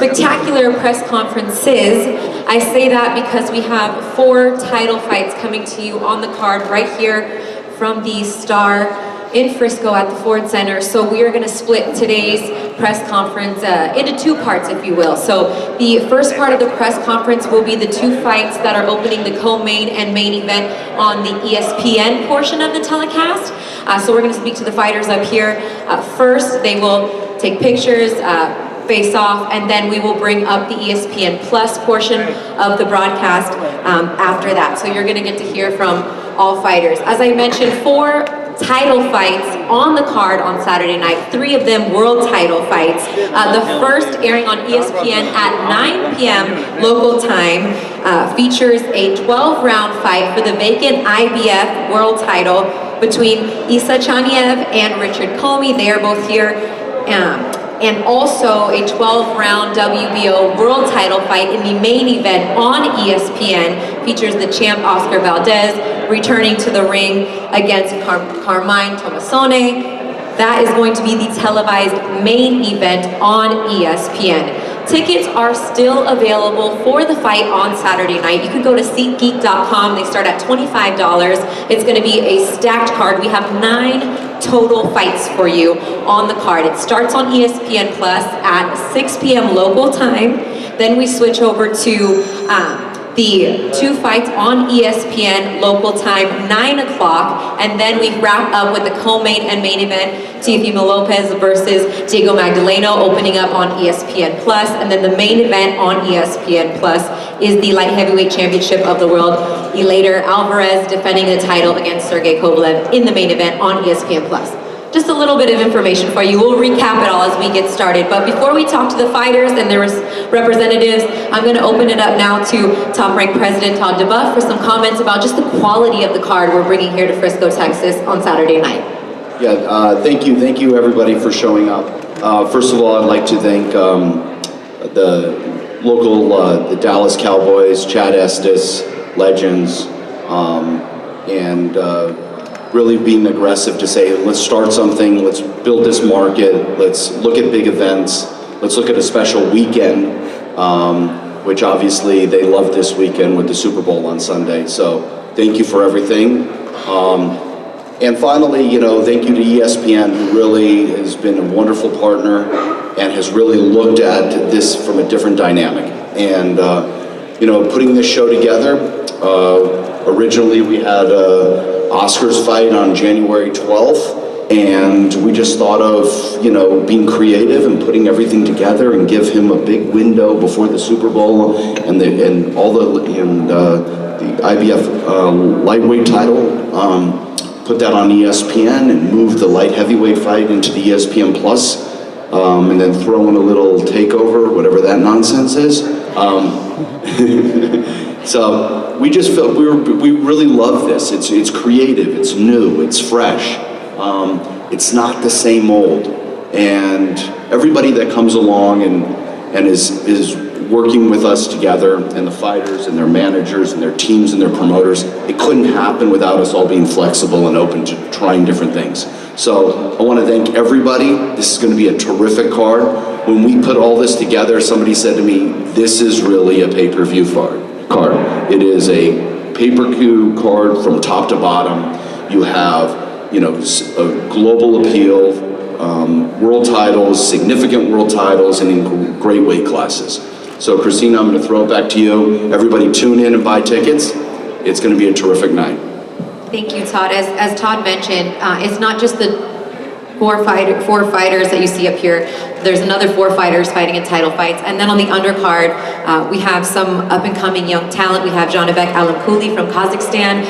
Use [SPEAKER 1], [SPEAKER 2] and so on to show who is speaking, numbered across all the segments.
[SPEAKER 1] spectacular press conferences. I say that because we have 4 title fights coming to you on the card right here from the Star in Frisco at the Ford Center. So we are going to split today's press conference into 2 parts, if you will. So the first part of the press conference will be the 2 fights that are opening the co-main and main event on the ESPN portion of the telecast. So we're going to speak to the fighters up here. First, they will take pictures, face off, and then we will bring up the ESPN Plus portion of the broadcast after that. So you're going to get to hear from all fighters. As I mentioned, 4 title fights on the card on Saturday night, 3 of them world title fights. The first, airing on ESPN at 9 p.m. local time, features a 12-round fight for the vacant IBF world title between Isa Chaniev and Richard Comey. They are both here. And also a 12-round WBO world title fight in the main event on ESPN features the champ Oscar Valdez returning to the ring against Carmine Tomasone. That is going to be the televised main event on ESPN. Tickets are still available for the fight on Saturday night. You can go to SeatGeek.com. They start at $25. It's going to be a stacked card. We have 9 total fights for you on the card. It starts on ESPN Plus at 6 p.m. local time. Then we switch over to the 2 fights on ESPN local time, 9 o'clock, and then we wrap up with the co-main and main event, Teofimo Lopez versus Diego Magdaleno, opening up on ESPN Plus, and then the main event on ESPN Plus is the light heavyweight championship of the world, Elator Alvarez defending the title against Sergey Kovalev in the main event on ESPN Plus. Just a little bit of information for you. We'll recap it all as we get started. But before we talk to the fighters and their representatives, I'm going to open it up now to Top Rank President Todd DeBuff for some comments about just the quality of the card we're bringing here to Frisco, Texas on Saturday night.
[SPEAKER 2] Yeah, thank you everybody for showing up. First of all, I'd like to thank the local, the Dallas Cowboys, Chad Estes, Legends, and really being aggressive to say, let's start something, let's build this market, let's look at big events, let's look at a special weekend, which obviously they love this weekend with the Super Bowl on Sunday. So thank you for everything. And finally, thank you to ESPN, who really has been a wonderful partner and has really looked at this from a different dynamic. And putting this show together, originally we had Oscar's fight on January 12th, and we just thought of, being creative and putting everything together and give him a big window before the Super Bowl and the IBF lightweight title, put that on ESPN and move the light heavyweight fight into the ESPN Plus, and then throw in a little takeover, whatever that nonsense is. So we just felt we really love this. It's creative, it's new, it's fresh. It's not the same old. And everybody that comes along and is working with us together, and the fighters and their managers and their teams and their promoters, it couldn't happen without us all being flexible and open to trying different things. So I want to thank everybody. This is going to be a terrific card. When we put all this together, somebody said to me, this is really a pay-per-view card. It is a pay-per-view card from top to bottom. You have, a global appeal, world titles, significant world titles, and in great weight classes. So Christina, I'm going to throw it back to you. Everybody tune in and buy tickets. It's going to be a terrific night.
[SPEAKER 1] Thank you, Todd. As Todd mentioned, it's not just the 4 fighters that you see up here. There's another 4 fighters fighting in title fights. And then on the undercard, we have some up-and-coming young talent. We have Janibek Alamkuli from Kazakhstan,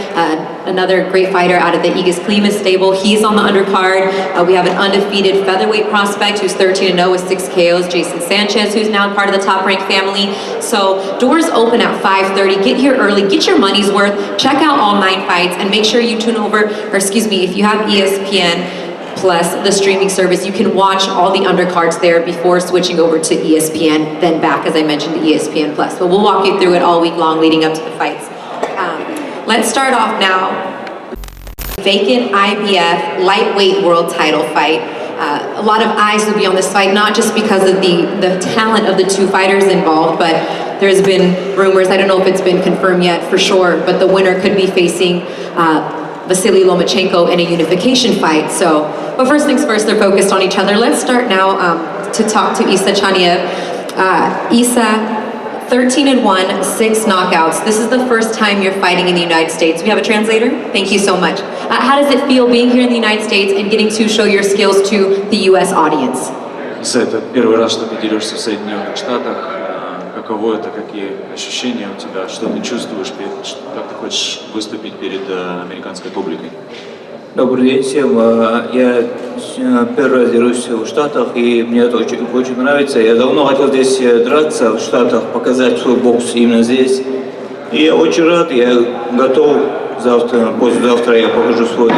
[SPEAKER 1] another great fighter out of the Igis Klima stable. He's on the undercard. We have an undefeated featherweight prospect who's 13-0 with 6 KOs, Jason Sanchez, who's now part of the Top Rank family. So doors open at 5:30. Get here early, get your money's worth, check out all 9 fights, and make sure you tune over, if you have ESPN Plus, the streaming service, you can watch all the undercards there before switching over to ESPN, then back, as I mentioned, to ESPN Plus. But we'll walk you through it all week long leading up to the fights. Let's start off now. Vacant IBF lightweight world title fight. a lot of eyes will be on this fight, not just because of the talent of the two fighters involved, but there's been rumors, I don't know if it's been confirmed yet for sure, but the winner could be facing Vasily Lomachenko in a unification fight. So, but first things first, they're focused on each other. Let's start now to talk to Isa Chaniev. Isa, 13-1, 6 knockouts. This is the first time you're fighting in the United States. We have a translator? Thank you so much. How does it feel being here in the United States and getting to show your skills to the US audience?
[SPEAKER 3] Иса, это первый раз, что ты дерешься в Соединенных Штатах. Каково это, какие ощущения у тебя, что ты чувствуешь, как ты хочешь выступить перед американской публикой?
[SPEAKER 4] Добрый день всем. Я первый раз дерусь в Штатах, и мне это очень нравится. Я давно хотел здесь драться в Штатах, показать свой бокс именно здесь. И я очень рад, я готов. Завтра, послезавтра я покажу свой.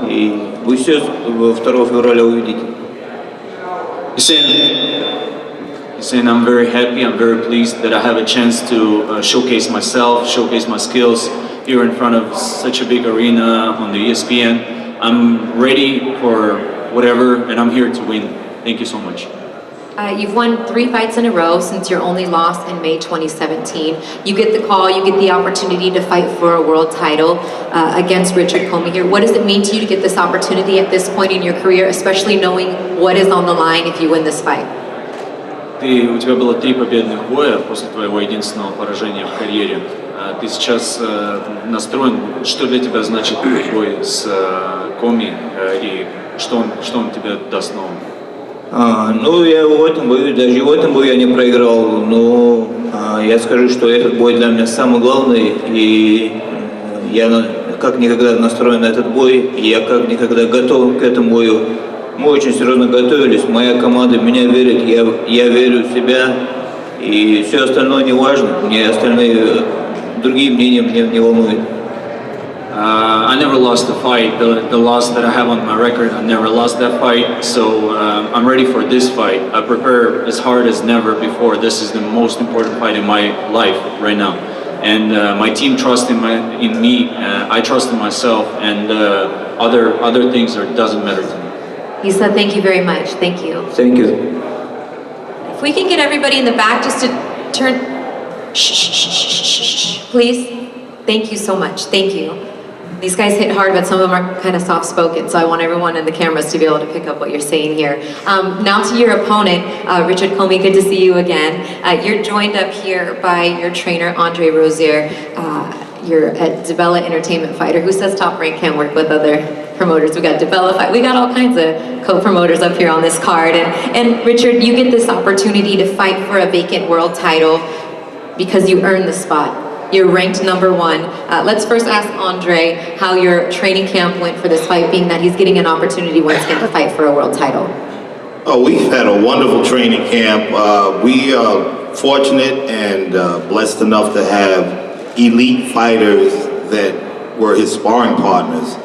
[SPEAKER 4] И вы все 2 февраля увидите.
[SPEAKER 3] He's saying, I'm very happy, I'm very pleased that I have a chance to showcase myself, showcase my skills here in front of such a big arena on the ESPN. I'm ready for whatever, and I'm here to win. Thank you so much.
[SPEAKER 1] You've won 3 fights in a row since your only loss in May 2017. You get the call, you get the opportunity to fight for a world title against Richard Comey here. What does it mean to you to get this opportunity at this point in your career, especially knowing what is on the line if you win this fight?
[SPEAKER 3] У тебя было 3 победных боя после твоего единственного поражения в карьере. Ты сейчас настроен, что для тебя значит бой с Коми и что он тебе даст новым?
[SPEAKER 4] Ну, я в этом бою, даже в этом бою я не проиграл, но я скажу, что этот бой для меня самый главный, и я как никогда настроен на этот бой, и я как никогда готов к этому бою. Мы очень серьезно готовились, моя команда в меня верит, я верю в себя, и все остальное не важно, мне остальные другие мнения меня не волнуют.
[SPEAKER 3] I never lost a fight. The loss that I have on my record, I never lost that fight. So I'm ready for this fight. I prepare as hard as never before. This is the most important fight in my life right now. And my team trusts in me. I trust in myself. And other things doesn't matter to me.
[SPEAKER 1] Isa, thank you very much. Thank you.
[SPEAKER 4] Thank you.
[SPEAKER 1] If we can get everybody in the back just to turn, shh, please. Thank you so much. Thank you. These guys hit hard, but some of them are kind of soft-spoken, so I want everyone in the cameras to be able to pick up what you're saying here. Now to your opponent, Richard Comey, good to see you again. You're joined up here by your trainer, Andre Rozier. You're a DeBella Entertainment fighter. Who says Top Rank can't work with other promoters? We got DeBella fight. We got all kinds of co-promoters up here on this card. And Richard, you get this opportunity to fight for a vacant world title because you earned the spot. You're ranked #1. Let's first ask Andre how your training camp went for this fight, being that he's getting an opportunity once again to fight for a world title.
[SPEAKER 5] Oh, we've had a wonderful training camp. We are fortunate and blessed enough to have elite fighters that were his sparring partners,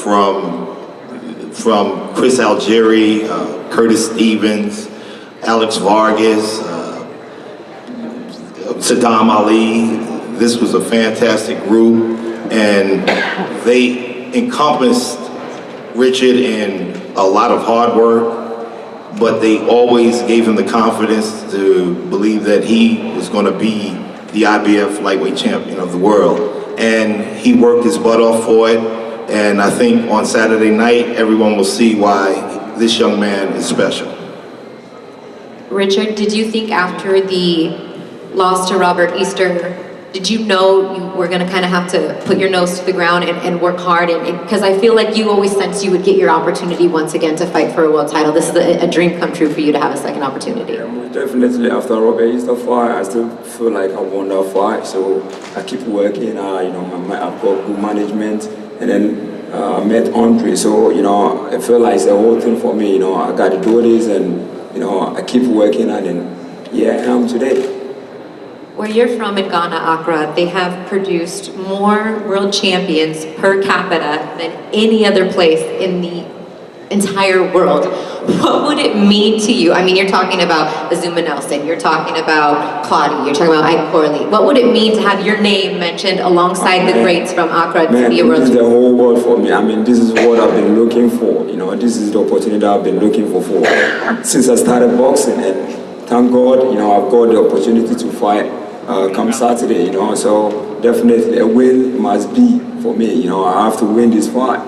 [SPEAKER 5] from Chris Algieri, Curtis Stevens, Alex Vargas, Saddam Ali. This was a fantastic group, and they encompassed Richard in a lot of hard work, but they always gave him the confidence to believe that he was going to be the IBF lightweight champion of the world. And he worked his butt off for it, and I think on Saturday night, everyone will see why this young man is special.
[SPEAKER 1] Richard, did you think after the loss to Robert Easter, did you know you were going to kind of have to put your nose to the ground and work hard? Because I feel like you always sensed you would get your opportunity once again to fight for a world title. This is a dream come true for you to have a second opportunity.
[SPEAKER 6] Yeah, most definitely. After Robert Easter fight, I still feel like I won that fight. So I keep working. I've got good management, and then I met Andre. So I feel like it's a whole thing for me. I got to do this, and I keep working, and then I am today.
[SPEAKER 1] Where you're from in Ghana, Accra, they have produced more world champions per capita than any other place in the entire world. what would it mean to you? I mean, you're talking about Azuma Nelson, you're talking about Claudia, you're talking about Ike Corley. What would it mean to have your name mentioned alongside the greats from Accra to be a world
[SPEAKER 6] This is the whole world for me. I mean, this is what I've been looking for. You know, this is the opportunity I've been looking for since I started boxing. And thank God, you know, I've got the opportunity to fight come Saturday. You know, so definitely a win must be for me. You know, I have to win this fight.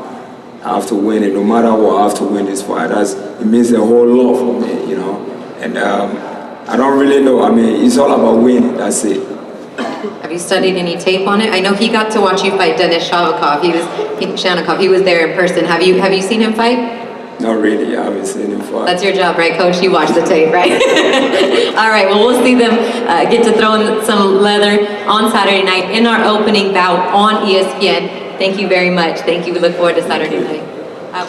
[SPEAKER 6] I have to win it, no matter what. I have to win this fight. It means a whole lot for me. You know, and I don't really know. I mean, it's all about winning. That's it.
[SPEAKER 1] Have you studied any tape on it? I know he got to watch you fight Denis Shanikov. He was there in person. Have you seen him fight?
[SPEAKER 6] Not really. I haven't seen him fight.
[SPEAKER 1] That's your job, right, Coach? You watch the tape, right? All right. Well, we'll see them get to throw in some leather on Saturday night in our opening bout on ESPN. Thank you very much. Thank you. We look forward to Saturday night.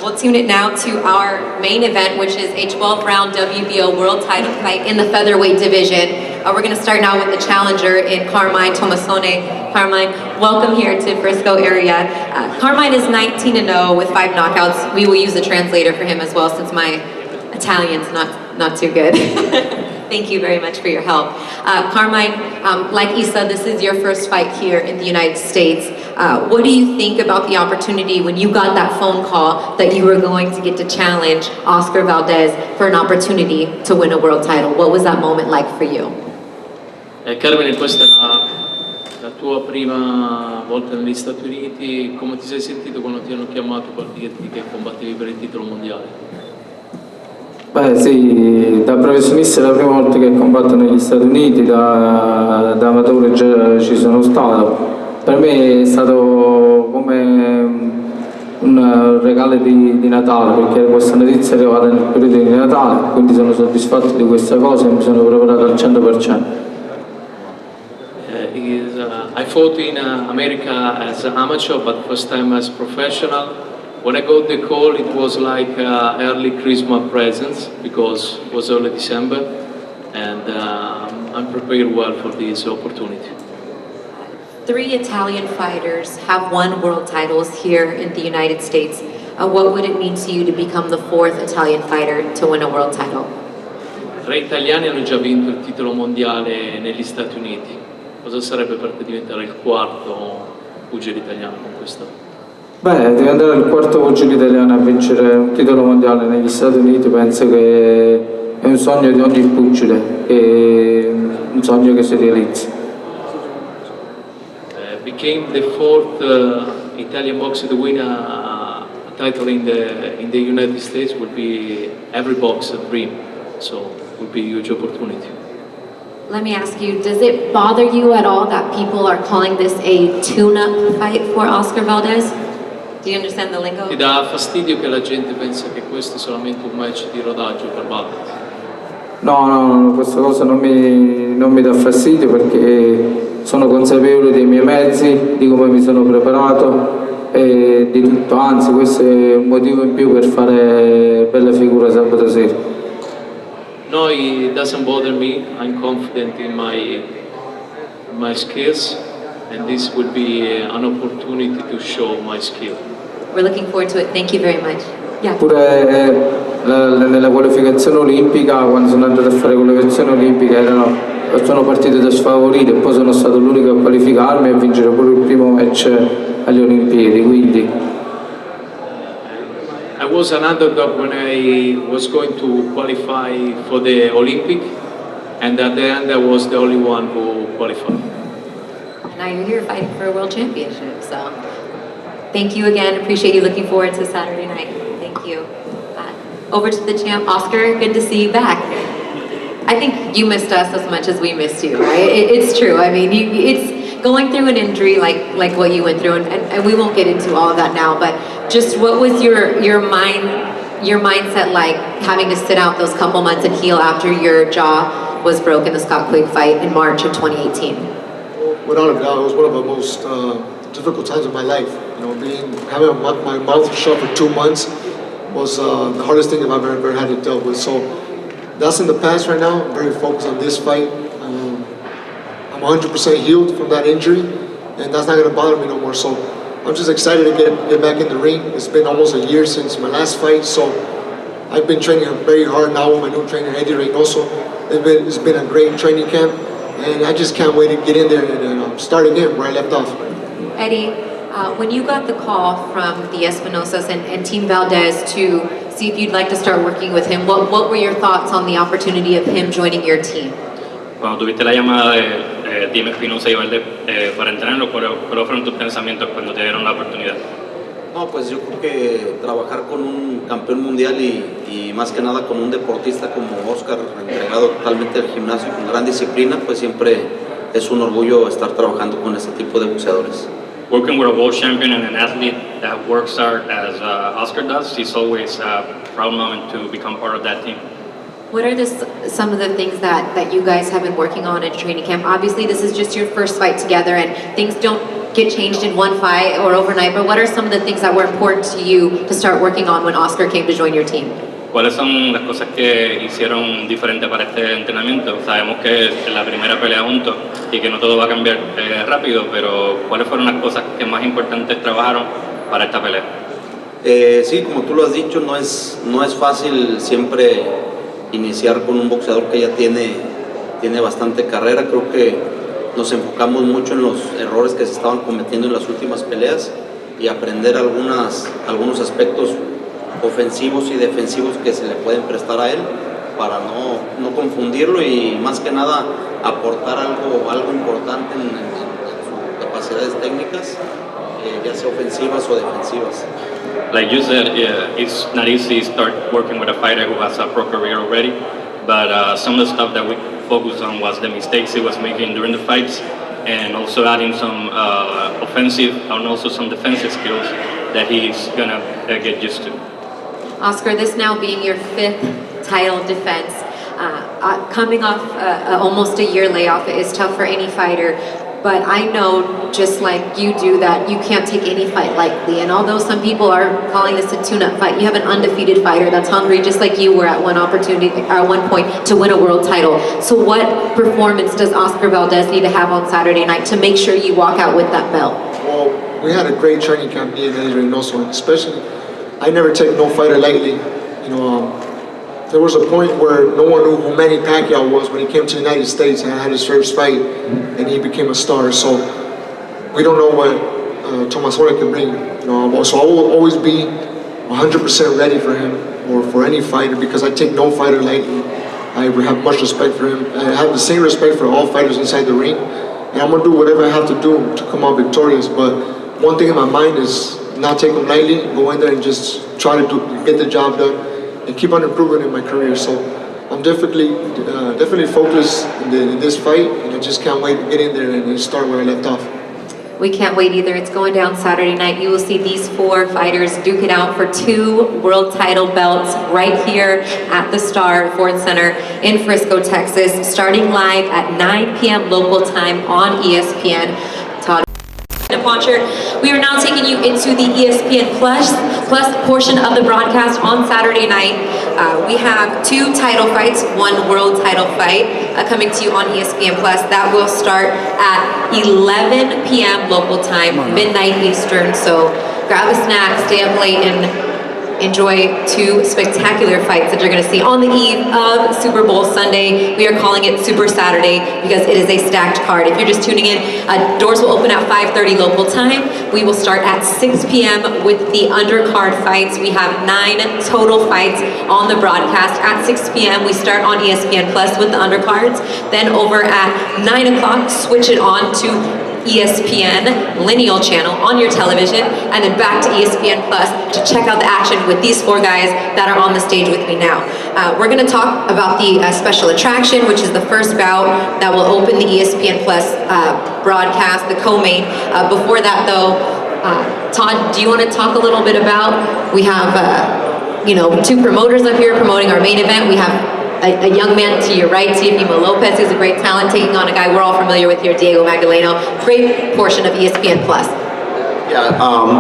[SPEAKER 1] We'll tune it now to our main event, which is a 12-round WBO world title fight in the featherweight division. We're going to start now with the challenger in Carmine Tomasone. Carmine, welcome here to Frisco area. Carmine is 19-0 with 5 knockouts. We will use a translator for him as well, since my Italian's not too good. Thank you very much for your help. Carmine, like Issa, this is your first fight here in the United States. What do you think about the opportunity when you got that phone call that you were going to get to challenge Oscar Valdez for an opportunity to win a world title? What was that moment like for you?
[SPEAKER 3] Carmine, questa è la tua prima volta negli Stati Uniti. Come ti sei sentito quando ti hanno chiamato per dirti che combattevi per il titolo mondiale?
[SPEAKER 7] Beh sì, da professionista è la prima volta che combatto negli Stati Uniti, da amatore già ci sono stato. Per me è stato come un regalo di Natale, perché questa notizia è arrivata nel periodo di Natale, quindi sono soddisfatto di questa cosa e mi sono preparato al 100%.
[SPEAKER 3] I fought in America as an amateur, but first time as professional. When I got the call, it was like early Christmas presents, because it was early December, and I'm prepared well for this opportunity.
[SPEAKER 1] 3 Italian fighters have won world titles here in the United States. What would it mean to you to become the 4th Italian fighter to win a world title?
[SPEAKER 3] 3 italiani hanno già vinto il titolo mondiale negli Stati Uniti. Cosa sarebbe per te diventare il 4º pugile italiano con questo?
[SPEAKER 7] Beh, diventare il 4º pugile italiano a vincere un titolo mondiale negli Stati Uniti penso che è un sogno di ogni pugile, un sogno che si realizza.
[SPEAKER 3] Became the 4th Italian boxer to win a title in the United States would be every boxer's dream, so it would be a huge opportunity.
[SPEAKER 1] Let me ask you, does it bother you at all that people are calling this a tune-up fight for Oscar Valdez? Do you understand the lingo?
[SPEAKER 3] Ti dà fastidio che la gente pensa che questo è solamente un match di rodaggio per Valdez?
[SPEAKER 7] No, questa cosa non mi dà fastidio, perché sono consapevole dei miei mezzi, di come mi sono preparato e di tutto, anzi questo è un motivo in più per fare bella figura sabato sera.
[SPEAKER 3] No, it doesn't bother me. I'm confident in my skills, and this would be an opportunity to show my skill.
[SPEAKER 1] We're looking forward to it. Thank you very much. Yeah.
[SPEAKER 7] Pure nella qualificazione olimpica, quando sono andato a fare qualificazione olimpica, sono partito da sfavorito e poi sono stato l'unico a qualificarmi e a vincere pure il primo match alle Olimpiadi, quindi
[SPEAKER 3] I was an underdog when I was going to qualify for the Olympic, and at the end I was the only one who qualified.
[SPEAKER 1] And now you're here fighting for a world championship, so thank you again. Appreciate you. Looking forward to Saturday night. Thank you. Over to the champ, Oscar. Good to see you back. I think you missed us as much as we missed you, right? It's true. I mean, it's going through an injury like what you went through, and we won't get into all of that now. But just what was your mindset like, having to sit out those couple months and heal after your jaw was broken in the Scott Quigg fight in March of 2018?
[SPEAKER 8] Without a doubt, it was one of the most difficult times of my life. You know, having my mouth shut for 2 months was the hardest thing I've ever had to deal with. So that's in the past right now. I'm very focused on this fight. I'm 100% healed from that injury, and that's not going to bother me no more. So I'm just excited to get back in the ring. It's been almost a year since my last fight, so I've been training very hard now with my new trainer, Eddie Reynoso. It's been a great training camp, and I just can't wait to get in there and start again where I left off.
[SPEAKER 1] Eddie, when you got the call from the Espinosas and Team Valdez to see if you'd like to start working with him, what were your thoughts on the opportunity of him joining your team?
[SPEAKER 9] Cuando tuviste la llamada de Team Espinosa y Valdez para entrenarlo, ¿cuáles fueron tus pensamientos cuando te dieron la oportunidad?
[SPEAKER 10] No, pues yo creo que trabajar con un campeón mundial y más que nada con un deportista como Oscar, entregado totalmente al gimnasio y con gran disciplina, pues siempre es un orgullo estar trabajando con este tipo de boxeadores.
[SPEAKER 9] Working with a world champion and an athlete that works hard as Oscar does, he's always a proud moment to become part of that team.
[SPEAKER 1] What are some of the things that you guys have been working on in training camp? Obviously, this is just your first fight together, and things don't get changed in one fight or overnight, but what are some of the things that were important to you to start working on when Oscar came to join your team?
[SPEAKER 9] ¿Cuáles son las cosas que hicieron diferente para este entrenamiento? Sabemos que es la primera pelea juntos y que no todo va a cambiar rápido, pero ¿cuáles fueron las cosas que más importantes trabajaron para esta pelea?
[SPEAKER 10] Sí, como tú lo has dicho, no es fácil siempre iniciar con un boxeador que ya tiene bastante carrera. Creo que nos enfocamos mucho en los errores que se estaban cometiendo en las últimas peleas y aprender algunos aspectos ofensivos y defensivos que se le pueden prestar a él para no confundirlo y más que nada aportar algo importante en sus capacidades técnicas, ya sea ofensivas o defensivas.
[SPEAKER 9] Like you said, it's not easy to start working with a fighter who has a pro career already, but some of the stuff that we focused on was the mistakes he was making during the fights and also adding some offensive and also some defensive skills that he's gonna get used to.
[SPEAKER 1] Oscar, this now being your 5th title defense, coming off almost a year layoff is tough for any fighter, but I know just like you do that you can't take any fight lightly, and although some people are calling this a tune-up fight, you have an undefeated fighter that's hungry just like you were at one point to win a world title. So what performance does Oscar Valdez need to have on Saturday night to make sure you walk out with that belt?
[SPEAKER 8] Well, we had a great training camp, me and Eddie Reynoso, especially I never take no fighter lightly. There was a point where no one knew who Manny Pacquiao was when he came to the United States and had his first fight, and he became a star. So we don't know what Thomas Horan can bring. So I will always be 100% ready for him or for any fighter because I take no fighter lightly. I have much respect for him. I have the same respect for all fighters inside the ring, and I'm gonna do whatever I have to do to come out victorious. But one thing in my mind is not take them lightly, go in there and just try to get the job done and keep on improving in my career. So I'm definitely focused in this fight, and I just can't wait to get in there and start where I left off.
[SPEAKER 1] We can't wait either. It's going down Saturday night. You will see these 4 fighters duke it out for 2 world title belts right here at the Star Ford Center in Frisco, Texas, starting live at 9 p.m. local time on ESPN. Todd Poncher. We are now taking you into the ESPN Plus portion of the broadcast on Saturday night. We have 2 title fights, 1 world title fight coming to you on ESPN Plus. That will start at 11 p.m. local time, midnight Eastern. So grab a snack, stay up late, and enjoy 2 spectacular fights that you're going to see on the eve of Super Bowl Sunday. We are calling it Super Saturday because it is a stacked card. If you're just tuning in, doors will open at 5:30 local time. We will start at 6 p.m. with the undercard fights. We have 9 total fights on the broadcast. At 6 p.m. we start on ESPN Plus with the undercards. Then over at 9 o'clock, switch it on to ESPN lineal channel on your television, and then back to ESPN Plus to check out the action with these 4 guys that are on the stage with me now. We're going to talk about the special attraction, which is the first bout that will open the ESPN Plus broadcast, the co-main. Before that, though, Todd, do you want to talk a little bit about? We have 2 promoters up here promoting our main event. We have a young man to your right, Teofimo Lopez, who's a great talent, taking on a guy we're all familiar with here, Diego Magdaleno. Great portion of ESPN Plus.
[SPEAKER 2] Yeah,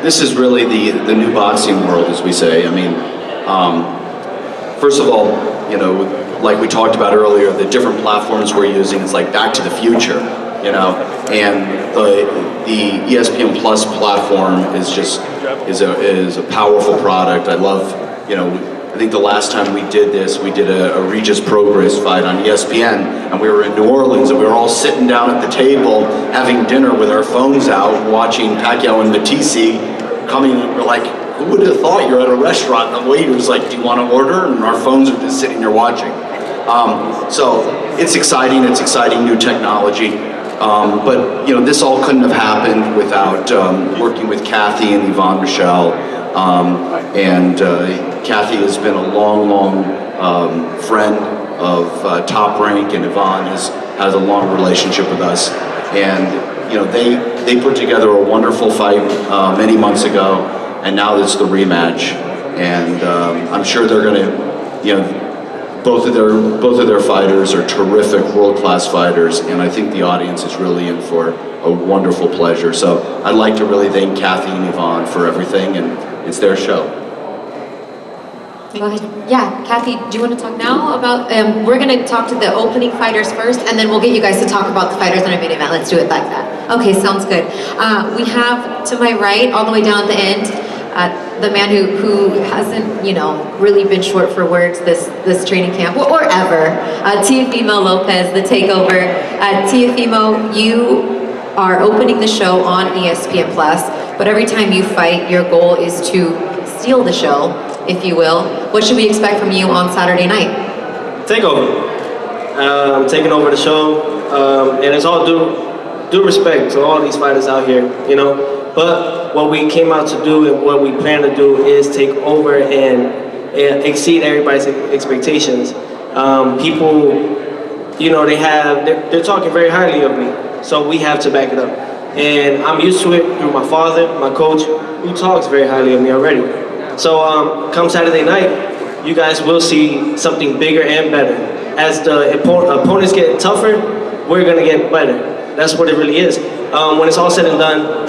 [SPEAKER 2] this is really the new boxing world, as we say. I mean, first of all, like we talked about earlier, the different platforms we're using is like Back to the Future, and the ESPN Plus platform is a powerful product. I love you know, I think the last time we did this, we did a Regis Prograis fight on ESPN, and we were in New Orleans, and we were all sitting down at the table having dinner with our phones out, watching Pacquiao and Matisse coming, and we're like, who would have thought you're at a restaurant and the waiter's like, do you want to order? And our phones are just sitting there watching. So it's exciting new technology. But you know, this all couldn't have happened without working with Kathy and Yvonne Michelle. Kathy has been a long friend of Top Rank, and Yvonne has a long relationship with us. And you know, they put together a wonderful fight many months ago, and now it's the rematch. And I'm sure they're going to, you know, both of their fighters are terrific, world-class fighters, and I think the audience is really in for a wonderful pleasure. So I'd like to really thank Kathy and Yvonne for everything, and it's their show.
[SPEAKER 1] Go ahead. Yeah, Kathy, do you want to talk now about, we're going to talk to the opening fighters first, and then we'll get you guys to talk about the fighters in our main event. Let's do it like that. Okay, sounds good. We have, to my right, all the way down at the end, the man who hasn't, you know, really been short for words this training camp, or ever, Teofimo Lopez, the Takeover. Teofimo, you are opening the show on ESPN+, but every time you fight, your goal is to steal the show, if you will. What should we expect from you on Saturday night?
[SPEAKER 11] Takeover. I'm taking over the show, and it's all due respect to all these fighters out here, you know. But what we came out to do and what we plan to do is take over and exceed everybody's expectations. People, you know, they're talking very highly of me, so we have to back it up. And I'm used to it through my father, my coach, who talks very highly of me already. So come Saturday night, you guys will see something bigger and better. As the opponents get tougher, we're gonna get better. That's what it really is. When it's all said and done,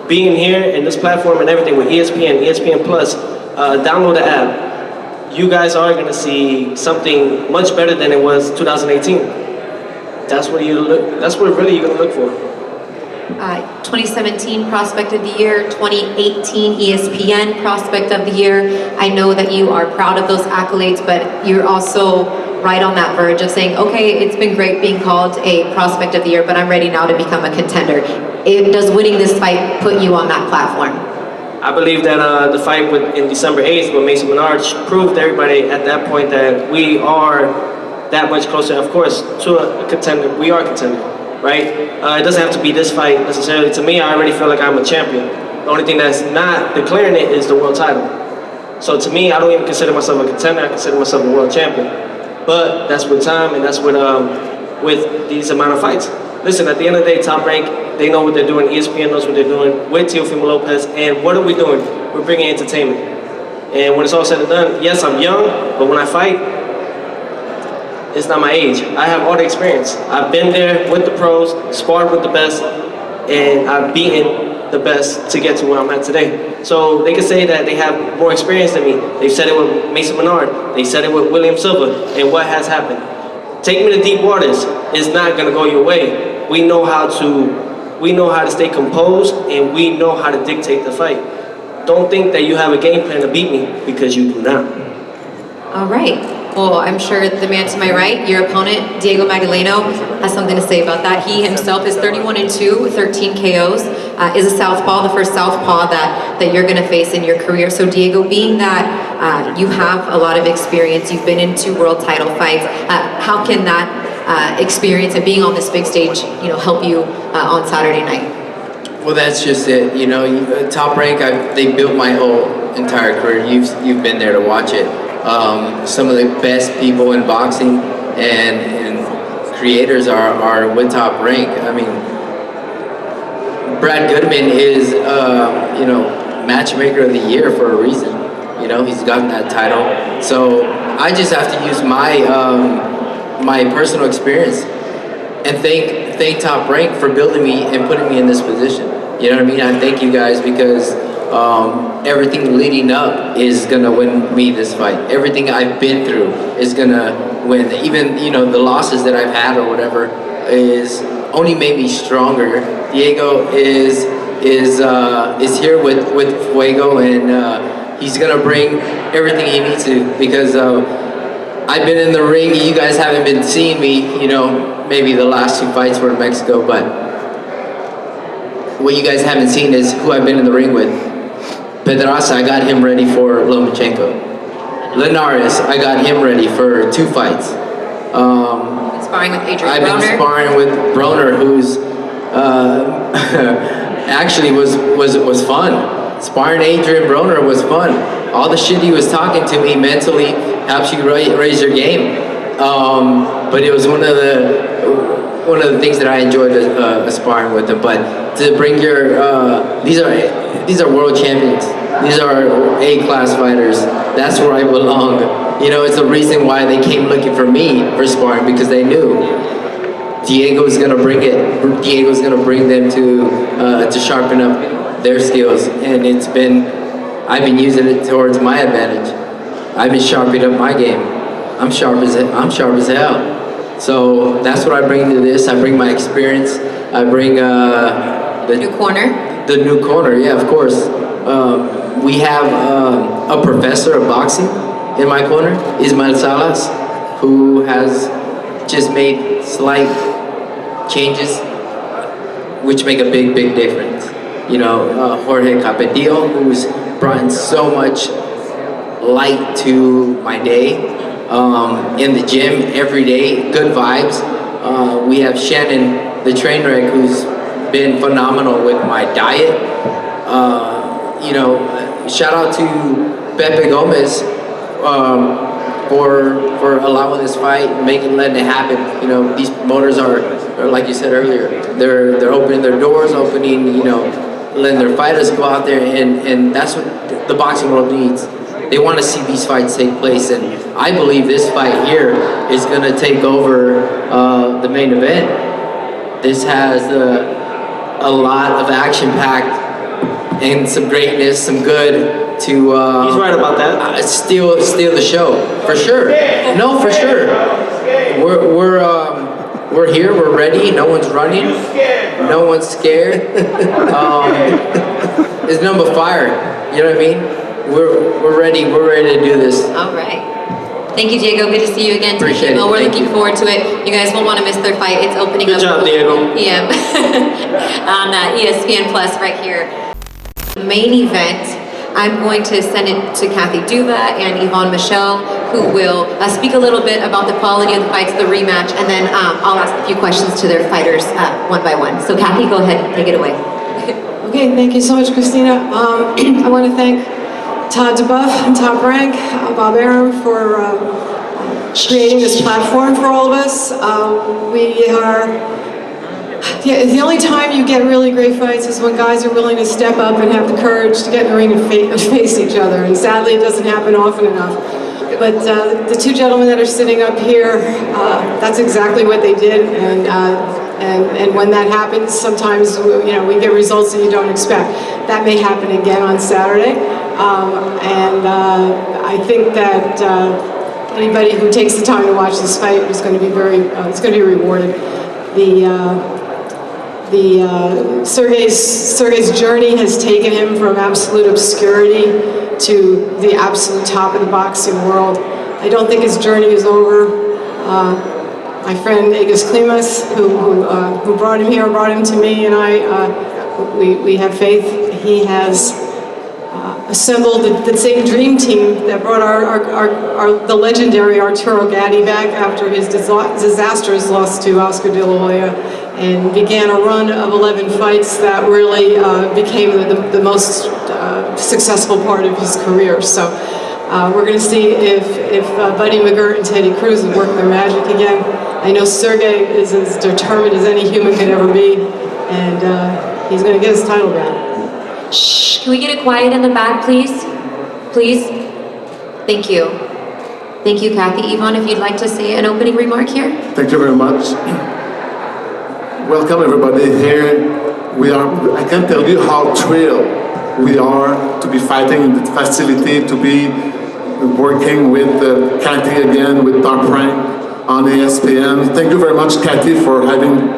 [SPEAKER 11] being here in this platform and everything with ESPN Plus, download the app. You guys are gonna see something much better than it was 2018. That's what really you're gonna look for.
[SPEAKER 1] 2017 Prospect of the Year, 2018 ESPN Prospect of the Year. I know that you are proud of those accolades, but you're also right on that verge of saying, okay, it's been great being called a Prospect of the Year, but I'm ready now to become a contender. Does winning this fight put you on that platform?
[SPEAKER 11] I believe that the fight in December 8th with Mason Menard proved to everybody at that point that we are that much closer, of course, to a contender. We are a contender, right? It doesn't have to be this fight necessarily. To me, I already feel like I'm a champion. The only thing that's not declaring it is the world title. So to me, I don't even consider myself a contender. I consider myself a world champion. But that's with time, and that's with these amount of fights. Listen, at the end of the day, Top Rank, they know what they're doing. ESPN knows what they're doing with Teofimo Lopez. And what are we doing? We're bringing entertainment. And when it's all said and done, yes, I'm young, but when I fight, it's not my age. I have all the experience. I've been there with the pros, sparred with the best, and I've beaten the best to get to where I'm at today. So they can say that they have more experience than me. They've said it with Mason Menard. They said it with William Silva. And what has happened? Take me to deep waters. It's not gonna go your way. We know how to stay composed, and we know how to dictate the fight. Don't think that you have a game plan to beat me, because you do not.
[SPEAKER 1] All right. Well, I'm sure the man to my right, your opponent, Diego Magdaleno, has something to say about that. He himself is 31-2, 13 KOs, is a southpaw, the first southpaw that you're going to face in your career. So Diego, being that you have a lot of experience, you've been in 2 world title fights, how can that experience and being on this big stage, you know, help you on Saturday night?
[SPEAKER 12] Well, that's just it. You know, Top Rank, they built my whole entire career. You've been there to watch it. Some of the best people in boxing and creators are with Top Rank. I mean, Brad Goodman is, you know, matchmaker of the year for a reason. You know, he's gotten that title. So I just have to use my my personal experience and thank Top Rank for building me and putting me in this position. You know what I mean? I thank you guys because everything leading up is gonna win me this fight. Everything I've been through is gonna win. Even, you know, the losses that I've had or whatever is only made me stronger. Diego is here with Fuego, and he's gonna bring everything he needs to, because I've been in the ring. You guys haven't been seeing me, you know, maybe the last 2 fights were in Mexico, but what you guys haven't seen is who I've been in the ring with. Pedraza, I got him ready for Lomachenko. Linares, I got him ready for 2 fights.
[SPEAKER 1] Sparring with Adrian
[SPEAKER 12] I've been
[SPEAKER 1] Broner.
[SPEAKER 12] sparring with Broner, who's actually was fun. Sparring Adrian Broner was fun. All the shit he was talking to me mentally helps you raise your game. But it was one of the things that I enjoyed sparring with him. But to bring your these are world champions. These are A-class fighters. That's where I belong. You know, it's the reason why they came looking for me for sparring, because they knew Diego's gonna bring it. Diego's gonna bring them to sharpen up their skills, and I've been using it towards my advantage. I've been sharpening up my game. I'm sharp as hell. So that's what I bring to this. I bring my experience. I bring the
[SPEAKER 1] New corner.
[SPEAKER 12] The new corner, yeah, of course. We have a professor of boxing in my corner, Ismael Salas, who has just made slight changes which make a big difference. You know, Jorge Capetillo, who's brought in so much light to my day. In the gym every day, good vibes. We have Shannon, the train wreck, who's been phenomenal with my diet. You know, shout out to Pepe Gomez for allowing this fight, letting it happen. You know, these promoters are like you said earlier, they're opening their doors, you know, letting their fighters go out there, and that's what the boxing world needs. They want to see these fights take place, and I believe this fight here is going to take over the main event. This has a lot of action-packed and some greatness, some good to
[SPEAKER 11] He's right about that.
[SPEAKER 12] steal the show for sure. No, for sure. We're here. We're ready. No one's running. No one's scared. It's nothing but fire. You know what I mean? We're ready. We're ready to do this.
[SPEAKER 1] All right. Thank you, Diego. Good to see you again.
[SPEAKER 12] Appreciate it.
[SPEAKER 1] We're
[SPEAKER 12] Thank
[SPEAKER 1] looking
[SPEAKER 12] you.
[SPEAKER 1] forward to it. You guys won't want to miss their fight. It's opening
[SPEAKER 11] Good
[SPEAKER 1] up
[SPEAKER 11] job, Diego.
[SPEAKER 1] PM on ESPN Plus right here. Main event. I'm going to send it to Kathy Duva and Yvonne Michelle, who will speak a little bit about the quality of the fights, the rematch, and then I'll ask a few questions to their fighters one by one. So Kathy, go ahead and take it away.
[SPEAKER 13] Okay, thank you so much, Christina. I want to thank Todd DeBuff and Top Rank, Bob Arum for creating this platform for all of us. The only time you get really great fights is when guys are willing to step up and have the courage to get in the ring and face each other. And sadly, it doesn't happen often enough. But the two gentlemen that are sitting up here, that's exactly what they did. And when that happens, sometimes we get results that you don't expect. That may happen again on Saturday. I think that anybody who takes the time to watch this fight is going to be it's going to be rewarded. Sergey's journey has taken him from absolute obscurity to the absolute top of the boxing world. I don't think his journey is over. My friend Egis Klimas, who brought him here, brought him to me, and we have faith. He has assembled the same dream team that brought the legendary Arturo Gatti back after his disastrous loss to Oscar De La Hoya, and began a run of 11 fights that really became the most successful part of his career. So we're going to see if Buddy McGirt and Teddy Cruz will work their magic again. I know Sergey is as determined as any human could ever be, and he's going to get his title back.
[SPEAKER 1] Shh, can we get it quiet in the back, please? Please? Thank you. Thank you, Kathy. Yvonne, if you'd like to say an opening remark here?
[SPEAKER 14] Thank you very much. Welcome everybody here. I can't tell you how thrilled we are to be fighting in the facility, to be working with Kathy again, with Top Rank on ESPN. Thank you very much, Kathy, for having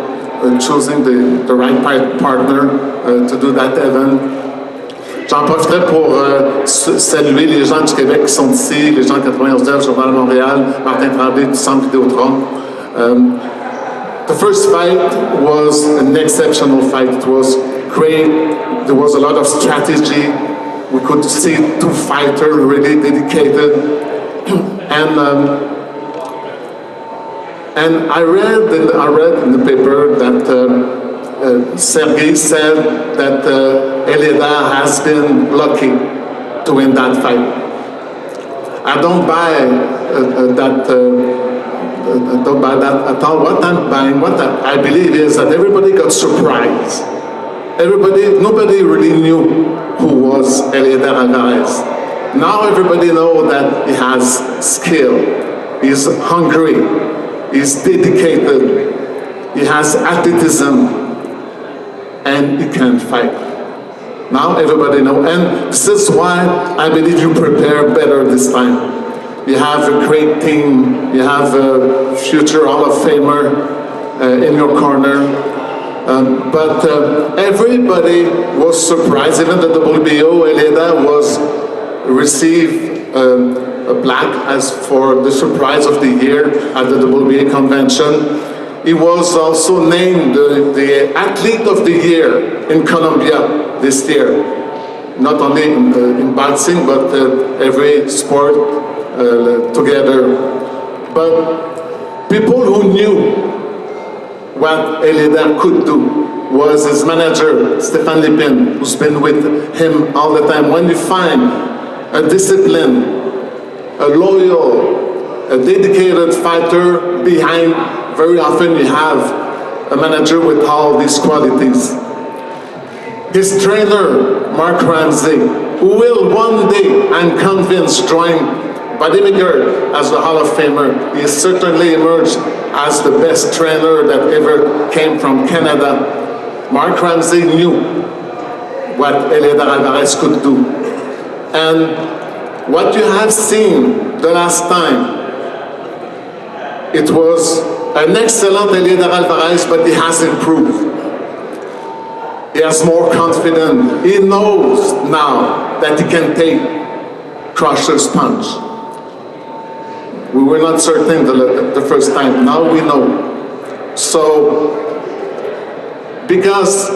[SPEAKER 14] choosing the right partner to do that event. J'en profiterai pour saluer les gens du Québec qui sont ici, les gens de 91 Journal de Montréal, Martin Tremblay du Centre Vidéotron. The first fight was an exceptional fight. It was great. There was a lot of strategy. We could see two fighters really dedicated. And I read in the paper that Sergei said that Elida has been lucky to win that fight. I don't buy that at all. What I'm buying, what I believe is that everybody got surprised. Nobody really knew who was Elida Alvarez. Now everybody knows that he has skill, he's hungry, he's dedicated, he has athleticism, and he can fight. Now everybody knows, and this is why I believe you prepare better this time. You have a great team, you have a future Hall of Famer in your corner. But everybody was surprised, even the WBO, Elida was received a plaque as for the surprise of the year at the WBA convention. He was also named the Athlete of the Year in Colombia this year. Not only in boxing, but every sport together. But people who knew what Elida could do was his manager, Stefan Lipin, who's been with him all the time. When you find a disciplined, a loyal, a dedicated fighter behind, very often you have a manager with all these qualities. His trainer, Mark Ramsey, who will one day, I'm convinced, join Bodymaker as the Hall of Famer. He certainly emerged as the best trainer that ever came from Canada. Mark Ramsey knew what Elida Alvarez could do. And what you have seen the last time, it was an excellent Elida Alvarez, but he has improved. He has more confidence. He knows now that he can take Crusher's punch. We were not certain the first time, now we know. So, because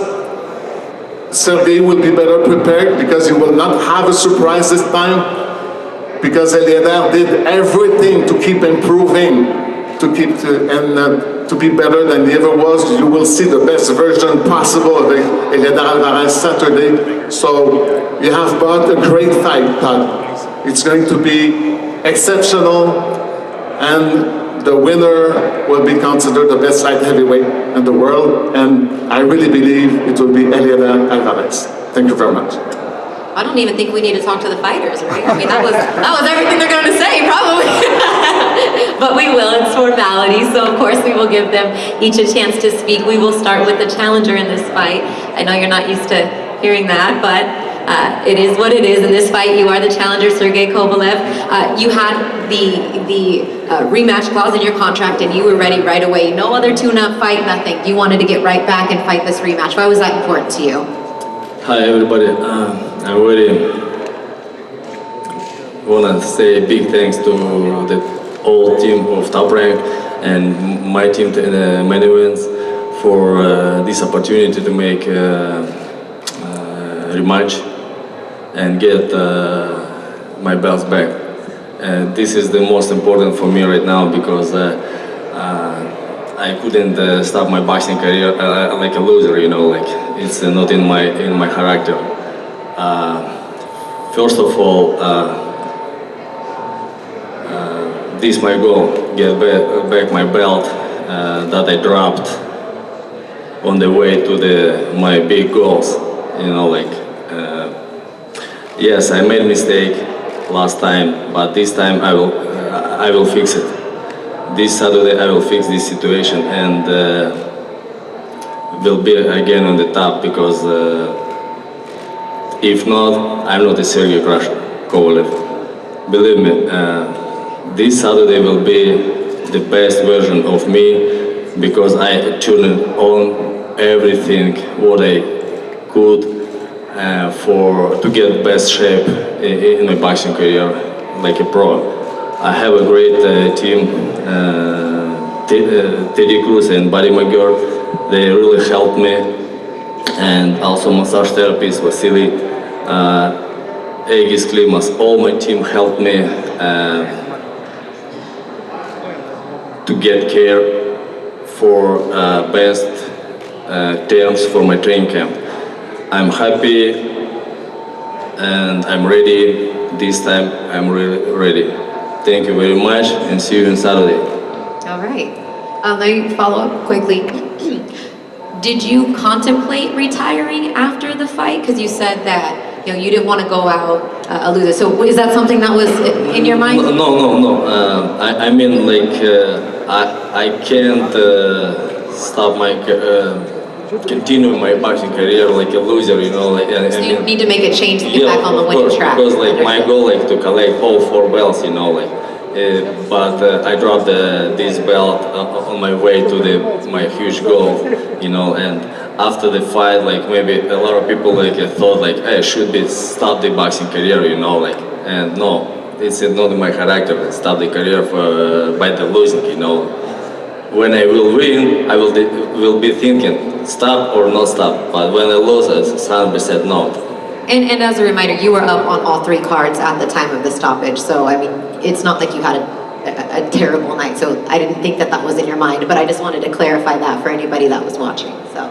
[SPEAKER 14] Sergei will be better prepared, because he will not have a surprise this time, because Elida did everything to keep improving, to be better than he ever was. You will see the best version possible of Elida Alvarez Saturday. So, you have bought a great fight, Todd. It's going to be exceptional. And the winner will be considered the best light heavyweight in the world, and I really believe it will be Elida Alvarez. Thank you very much.
[SPEAKER 1] I don't even think we need to talk to the fighters, right? I mean, that was everything they're going to say, probably. But we will, it's formality, so of course we will give them each a chance to speak. We will start with the challenger in this fight. I know you're not used to hearing that, but it is what it is. In this fight, you are the challenger, Sergei Kovalev. You had the rematch clause in your contract, and you were ready right away. No other tune-up fight, nothing. You wanted to get right back and fight this rematch. Why was that important to you?
[SPEAKER 15] Hi, everybody. I really want to say big thanks to the whole team of Top Rank and my team, many wins, for this opportunity to make a rematch and get my belts back. This is the most important for me right now, because I couldn't start my boxing career like a loser, you know, like it's not in my character. First of all, this is my goal: get back my belt that I dropped on the way to my big goals. You know, like yes, I made a mistake last time, but this time I will fix it. This Saturday I will fix this situation and will be again on the top, because if not, I'm not a Sergei Kovalev. Believe me, this Saturday will be the best version of me, because I tuned on everything what I could to get best shape in my boxing career, like a pro. I have a great team, Teddy Cruz and Buddy McGirt. They really helped me, and also massage therapist Vasily, Egis Klimas. All my team helped me to get care for best terms for my training camp. I'm happy and I'm ready. This time I'm really ready. Thank you very much and see you on Saturday.
[SPEAKER 1] All right. Let me follow up quickly. Did you contemplate retiring after the fight? Because you said that you didn't want to go out a loser. So is that something that was in your mind?
[SPEAKER 15] No. I mean, like, I can't stop my continue my boxing career like a loser, Like,
[SPEAKER 1] So you need to make a change to get back on the winning track.
[SPEAKER 15] Because like my goal, like, to collect all 4 belts, like. But I dropped this belt on my way to my huge goal, And after the fight, like, maybe a lot of people like thought like, hey, should be stop the boxing career, Like, and no, it's not in my character. Stop the career by the losing, When I will win, I will be thinking stop or not stop. But when I lose, it's 100% no.
[SPEAKER 1] And as a reminder, you were up on all 3 cards at the time of the stoppage. So, I mean, it's not like you had a terrible night. So I didn't think that was in your mind. But I just wanted to clarify that for anybody that was watching. So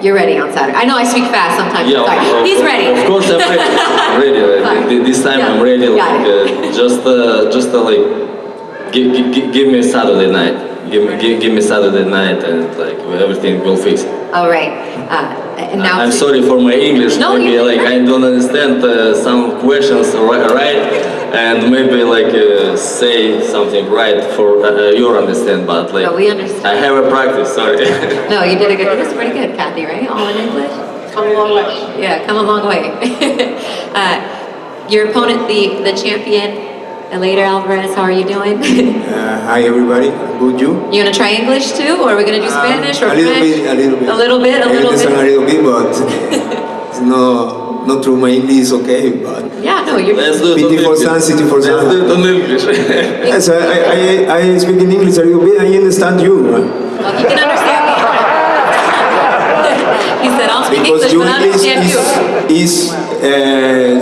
[SPEAKER 1] you're ready on Saturday. I know I speak fast sometimes.
[SPEAKER 15] Yeah,
[SPEAKER 1] sorry. He's ready.
[SPEAKER 15] Of course I'm ready. I'm ready. This time I'm ready. Like, just like give me Saturday night. Give me Saturday night and like everything will fix.
[SPEAKER 1] All right. And now
[SPEAKER 15] I'm sorry for my English.
[SPEAKER 1] No,
[SPEAKER 15] maybe like I don't understand some questions right, and maybe like say something right for your understand. But like
[SPEAKER 1] no, we understand.
[SPEAKER 15] I have a practice. Sorry.
[SPEAKER 1] No, you did it was pretty good, Kathy. Right? All in English.
[SPEAKER 13] Come a long way.
[SPEAKER 1] Yeah, come a long way. Your opponent, the champion. Later, Alvarez, how are you doing?
[SPEAKER 16] Hi everybody, good you?
[SPEAKER 1] You gonna try English too, or are we gonna do Spanish or
[SPEAKER 16] a little
[SPEAKER 1] French?
[SPEAKER 16] bit, a little bit.
[SPEAKER 1] A little bit, a
[SPEAKER 16] I
[SPEAKER 1] little
[SPEAKER 16] understand
[SPEAKER 1] bit.
[SPEAKER 16] a little bit, but it's not through my English, okay? But
[SPEAKER 1] Yeah, no, you're.
[SPEAKER 16] PT for Sun, City for Sun.
[SPEAKER 15] Let's do it in English.
[SPEAKER 16] Yes, I speak in English a little bit. I understand you.
[SPEAKER 1] Well, you can understand me. He said, I'll speak
[SPEAKER 16] Because
[SPEAKER 1] English,
[SPEAKER 16] your
[SPEAKER 1] but I
[SPEAKER 16] English
[SPEAKER 1] understand you.
[SPEAKER 16] is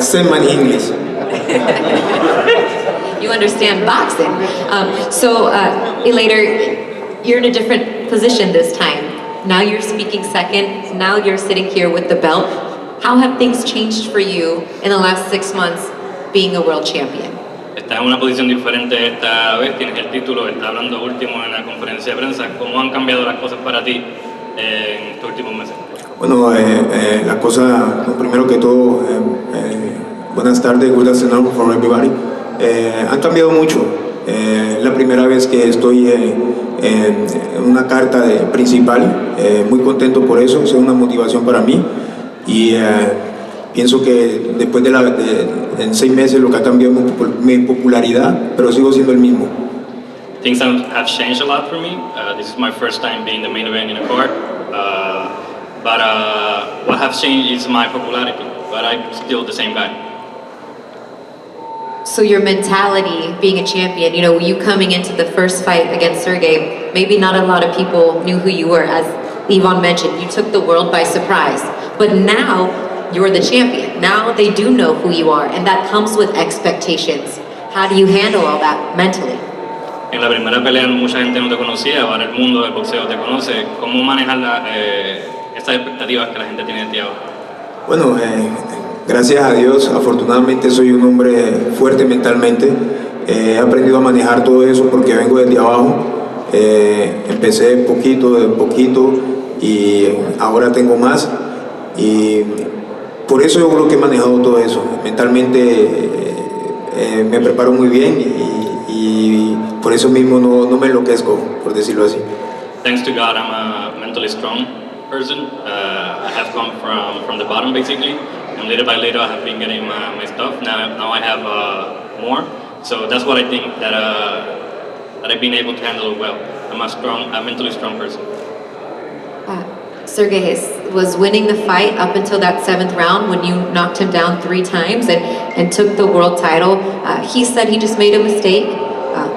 [SPEAKER 16] semi English.
[SPEAKER 1] You understand boxing. Later, you're in a different position this time. Now you're speaking second. Now you're sitting here with the belt. How have things changed for you in the last 6 months being a world champion?
[SPEAKER 9] Estás en una posición diferente esta vez, tienes el título, estás hablando último en la conferencia de prensa. ¿Cómo han cambiado las cosas para ti en estos últimos meses?
[SPEAKER 16] Bueno, la cosa, lo primero que todo, buenas tardes, good afternoon for everybody. Han cambiado mucho. La primera vez que estoy en una carta principal, muy contento por eso, es una motivación para mí y pienso que después en 6 meses lo que ha cambiado es mi popularidad, pero sigo siendo el mismo.
[SPEAKER 9] Things have changed a lot for me. This is my first time being the main event in a card. But what has changed is my popularity, but I'm still the same guy.
[SPEAKER 1] So your mentality, being a champion, you coming into the first fight against Sergey, maybe not a lot of people knew who you were. As Ivan mentioned, you took the world by surprise. But now, you're the champion. Now they do know who you are, and that comes with expectations. How do you handle all that mentally?
[SPEAKER 9] En la primera pelea mucha gente no te conocía, ahora el mundo del boxeo te conoce. ¿Cómo manejar estas expectativas que la gente tiene de ti ahora?
[SPEAKER 16] Bueno, gracias a Dios, afortunadamente soy un hombre fuerte mentalmente. He aprendido a manejar todo eso porque vengo desde abajo. Empecé poquito y ahora tengo más. Y por eso yo creo que he manejado todo eso. Mentalmente me preparo muy bien y por eso mismo no me enloquezco, por decirlo así.
[SPEAKER 9] Thanks to God, I'm a mentally strong person. I have come from the bottom basically, and little by little I have been getting my stuff. Now I have more, so that's what I think that I've been able to handle it well. I'm a mentally strong person.
[SPEAKER 1] Sergey, was winning the fight up until that 7th round when you knocked him down 3 times and took the world title. He said he just made a mistake.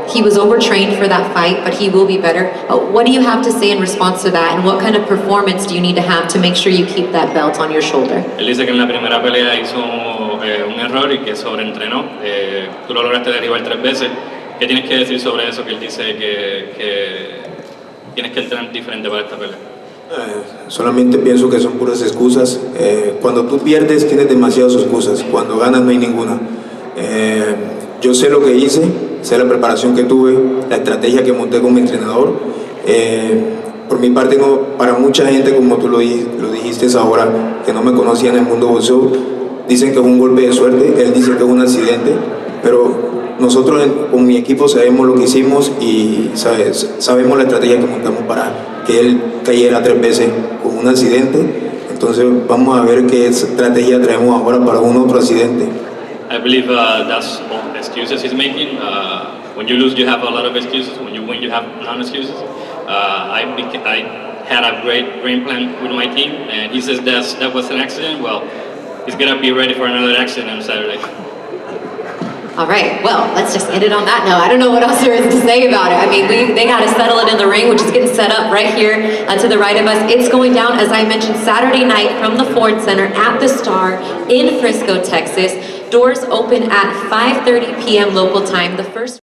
[SPEAKER 1] He was overtrained for that fight, but he will be better. What do you have to say in response to that, and what kind of performance do you need to have to make sure you keep that belt on your shoulder?
[SPEAKER 9] Él dice que en la primera pelea hizo un error y que sobreentrenó. Tú lo lograste derribar 3 veces. ¿Qué tienes que decir sobre eso? Que él dice que tienes que entrenar diferente para esta pelea.
[SPEAKER 16] Solamente pienso que son puras excusas. Cuando tú pierdes tienes demasiadas excusas, cuando ganas no hay ninguna. Yo sé lo que hice, sé la preparación que tuve, la estrategia que monté con mi entrenador. Por mi parte, no, para mucha gente, como tú lo dijiste ahora, que no me conocía en el mundo boxeo, dicen que es un golpe de suerte, él dice que es un accidente, pero nosotros con mi equipo sabemos lo que hicimos y sabemos la estrategia que montamos para que él cayera 3 veces con un accidente. Entonces vamos a ver qué estrategia traemos ahora para un otro accidente.
[SPEAKER 9] I believe that's all the excuses he's making. When you lose, you have a lot of excuses. When you win, you have non-excuses. I had a great game plan with my team, and he says that was an accident. Well, he's gonna be ready for another accident on Saturday.
[SPEAKER 1] All right, well, let's just end it on that note. I don't know what else there is to say about it. I mean, they got to settle it in the ring, which is getting set up right here to the right of us. It's going down, as I mentioned, Saturday night from the Ford Center at the Star in Frisco, Texas. Doors open at 5:30 p.m. local time. The first